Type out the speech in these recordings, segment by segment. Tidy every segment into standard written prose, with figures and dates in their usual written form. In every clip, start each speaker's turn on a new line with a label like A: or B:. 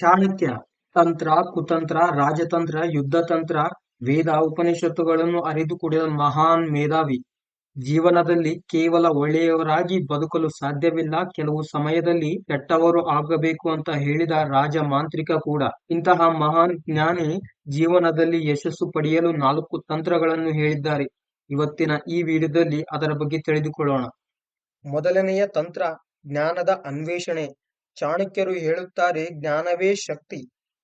A: ಚಾಣಕ್ಯ ತಂತ್ರ, ಕುತಂತ್ರ, ರಾಜತಂತ್ರ, ಯುದ್ಧತಂತ್ರ, ವೇದ ಉಪನಿಷತ್ತುಗಳನ್ನು ಅರಿದು ಕುಡಿದ ಮಹಾನ್ ಮೇಧಾವಿ. ಜೀವನದಲ್ಲಿ ಕೇವಲ ಒಳ್ಳೆಯವರಾಗಿ ಬದುಕಲು ಸಾಧ್ಯವಿಲ್ಲ, ಕೆಲವು ಸಮಯದಲ್ಲಿ ಕೆಟ್ಟವರು ಆಗಬೇಕು ಅಂತ ಹೇಳಿದ ರಾಜ ಮಾಂತ್ರಿಕ ಕೂಡ. ಇಂತಹ ಮಹಾನ್ ಜ್ಞಾನಿ ಜೀವನದಲ್ಲಿ ಯಶಸ್ಸು ಪಡೆಯಲು 4 ತಂತ್ರಗಳನ್ನು ಹೇಳಿದ್ದಾರೆ. ಇವತ್ತಿನ ಈ ವಿಡಿಯೋದಲ್ಲಿ ಅದರ ಬಗ್ಗೆ ತಿಳಿದುಕೊಳ್ಳೋಣ. ಮೊದಲನೆಯ ತಂತ್ರ, ಜ್ಞಾನದ ಅನ್ವೇಷಣೆ. ಚಾಣಕ್ಯರು ಹೇಳುತ್ತಾರೆ, ಜ್ಞಾನವೇ ಶಕ್ತಿ.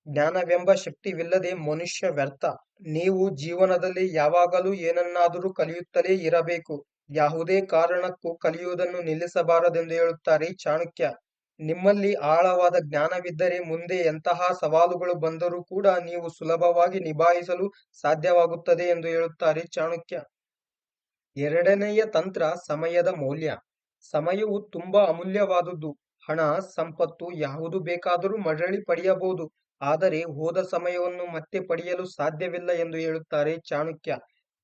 A: ಜ್ಞಾನವೆಂಬ ಶಕ್ತಿವಿಲ್ಲದೆ ಮನುಷ್ಯ ವ್ಯರ್ಥ. ನೀವು ಜೀವನದಲ್ಲಿ ಯಾವಾಗಲೂ ಏನನ್ನಾದರೂ ಕಲಿಯುತ್ತಲೇ ಇರಬೇಕು. ಯಾವುದೇ ಕಾರಣಕ್ಕೂ ಕಲಿಯುವುದನ್ನು ನಿಲ್ಲಿಸಬಾರದೆಂದು ಹೇಳುತ್ತಾರೆ ಚಾಣಕ್ಯ. ನಿಮ್ಮಲ್ಲಿ ಆಳವಾದ ಜ್ಞಾನವಿದ್ದರೆ ಮುಂದೆ ಎಂತಹ ಸವಾಲುಗಳು ಬಂದರೂ ಕೂಡ ನೀವು ಸುಲಭವಾಗಿ ನಿಭಾಯಿಸಲು ಸಾಧ್ಯವಾಗುತ್ತದೆ ಎಂದು ಹೇಳುತ್ತಾರೆ ಚಾಣಕ್ಯ. ಎರಡನೆಯ ತಂತ್ರ, ಸಮಯದ ಮೌಲ್ಯ. ಸಮಯವು ತುಂಬಾ ಅಮೂಲ್ಯವಾದುದು. ಹಣ, ಸಂಪತ್ತು ಯಾವುದು ಬೇಕಾದರೂ ಮರಳಿ ಪಡೆಯಬಹುದು, ಆದರೆ ಹೋದ ಸಮಯವನ್ನು ಮತ್ತೆ ಪಡೆಯಲು ಸಾಧ್ಯವಿಲ್ಲ ಎಂದು ಹೇಳುತ್ತಾರೆ ಚಾಣಕ್ಯ.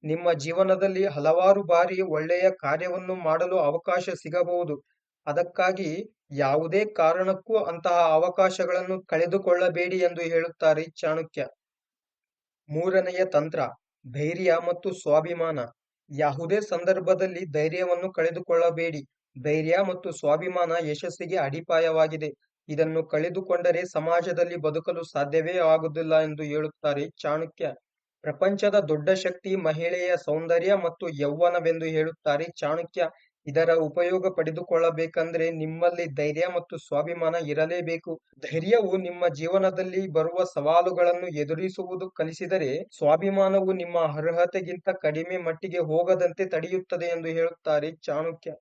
A: ನಿಮ್ಮ ಜೀವನದಲ್ಲಿ ಹಲವಾರು ಬಾರಿ ಒಳ್ಳೆಯ ಕಾರ್ಯವನ್ನು ಮಾಡಲು ಅವಕಾಶ ಸಿಗಬಹುದು. ಅದಕ್ಕಾಗಿ ಯಾವುದೇ ಕಾರಣಕ್ಕೂ ಅಂತಹ ಅವಕಾಶಗಳನ್ನು ಕಳೆದುಕೊಳ್ಳಬೇಡಿ ಎಂದು ಹೇಳುತ್ತಾರೆ ಚಾಣಕ್ಯ. ಮೂರನೆಯ ತಂತ್ರ, ಧೈರ್ಯ ಮತ್ತು ಸ್ವಾಭಿಮಾನ. ಯಾವುದೇ ಸಂದರ್ಭದಲ್ಲಿ ಧೈರ್ಯವನ್ನು ಕಳೆದುಕೊಳ್ಳಬೇಡಿ. ಧೈರ್ಯ ಮತ್ತು ಸ್ವಾಭಿಮಾನ ಯಶಸ್ಸಿಗೆ ಅಡಿಪಾಯವಾಗಿದೆ. ಇದನ್ನು ಕಳೆದುಕೊಂಡರೆ ಸಮಾಜದಲ್ಲಿ ಬದುಕಲು ಸಾಧ್ಯವೇ ಆಗುವುದಿಲ್ಲ ಎಂದು ಹೇಳುತ್ತಾರೆ ಚಾಣಕ್ಯ. ಪ್ರಪಂಚದ ದೊಡ್ಡ ಶಕ್ತಿ ಮಹಿಳೆಯ ಸೌಂದರ್ಯ ಮತ್ತು ಯೌವನವೆಂದು ಹೇಳುತ್ತಾರೆ ಚಾಣಕ್ಯ. ಇದರ ಉಪಯೋಗ ಪಡೆದುಕೊಳ್ಳಬೇಕಂದ್ರೆ ನಿಮ್ಮಲ್ಲಿ ಧೈರ್ಯ ಮತ್ತು ಸ್ವಾಭಿಮಾನ ಇರಲೇಬೇಕು. ಧೈರ್ಯವು ನಿಮ್ಮ ಜೀವನದಲ್ಲಿ ಬರುವ ಸವಾಲುಗಳನ್ನು ಎದುರಿಸುವುದು ಕಲಿಸಿದರೆ, ಸ್ವಾಭಿಮಾನವು ನಿಮ್ಮ ಅರ್ಹತೆಗಿಂತ ಕಡಿಮೆ ಮಟ್ಟಿಗೆ ಹೋಗದಂತೆ ತಡೆಯುತ್ತದೆ ಎಂದು ಹೇಳುತ್ತಾರೆ ಚಾಣಕ್ಯ.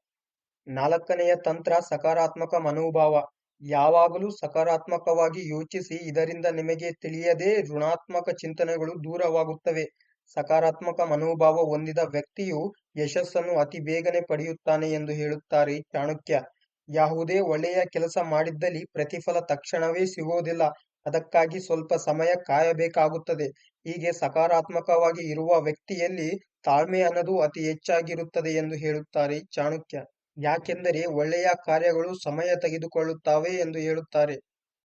A: ನಾಲ್ಕನೆಯ ತಂತ್ರ, ಸಕಾರಾತ್ಮಕ ಮನೋಭಾವ. ಯಾವಾಗಲೂ ಸಕಾರಾತ್ಮಕವಾಗಿ ಯೋಚಿಸಿ, ಇದರಿಂದ ನಿಮಗೆ ತಿಳಿಯದೇ ಋಣಾತ್ಮಕ ಚಿಂತನೆಗಳು ದೂರವಾಗುತ್ತವೆ. ಸಕಾರಾತ್ಮಕ ಮನೋಭಾವ ಹೊಂದಿದ ವ್ಯಕ್ತಿಯು ಯಶಸ್ಸನ್ನು ಅತಿ ಬೇಗನೆ ಪಡೆಯುತ್ತಾನೆ ಎಂದು ಹೇಳುತ್ತಾರೆ ಚಾಣಕ್ಯ. ಯಾವುದೇ ಒಳ್ಳೆಯ ಕೆಲಸ ಮಾಡಿದ್ದಲ್ಲಿ ಪ್ರತಿಫಲ ತಕ್ಷಣವೇ ಸಿಗುವುದಿಲ್ಲ, ಅದಕ್ಕಾಗಿ ಸ್ವಲ್ಪ ಸಮಯ ಕಾಯಬೇಕಾಗುತ್ತದೆ. ಹೀಗೆ ಸಕಾರಾತ್ಮಕವಾಗಿ ಇರುವ ವ್ಯಕ್ತಿಯಲ್ಲಿ ತಾಳ್ಮೆ ಅನ್ನೋದು ಅತಿ ಹೆಚ್ಚಾಗಿರುತ್ತದೆ ಎಂದು ಹೇಳುತ್ತಾರೆ ಚಾಣಕ್ಯ. ಯಾಕೆಂದರೆ ಒಳ್ಳೆಯ ಕಾರ್ಯಗಳು ಸಮಯ ತೆಗೆದುಕೊಳ್ಳುತ್ತವೆ ಎಂದು ಹೇಳುತ್ತಾರೆ.